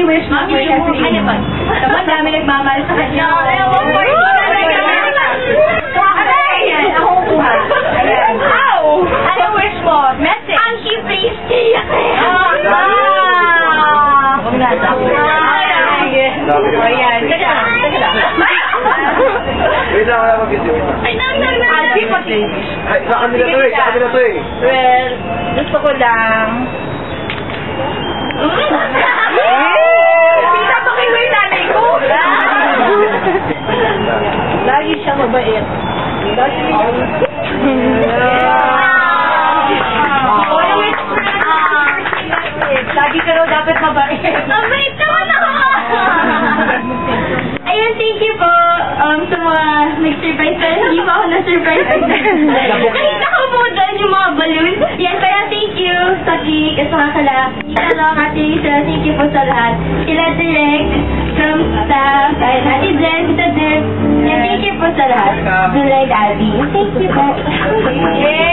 wish mo for Catherine? Ano ba? Naman dami nagmamahal sa kanya. Ako kuha. Ayan. Ano wish mo? Message. Ang kipristy. Huwag na. Ayan. Teka lang. Wait lang, wala mag-isip. Ay, Alfie, pati. Ay, sa kanila to eh, sa kanila to eh. Well, gusto ko lang. Pinapakinggan yung nanay ko. Lagi siya mabait. Lagi ka raw dapat mabait. Mabait naman ako! Ayun, thank you po sa mga nag-surprise pero hindi pa ako na-surprise. Nakita ko po doon yung mga balloons. Yan, kaya thank you sa Kik at saka kala Tita Long, Ate Lisa, thank you po sa lahat. Sila direct, from staff, and Ate Jen, Tita Dirk. Yan, thank you po sa lahat. Direct Abby. Thank you po. Yeah.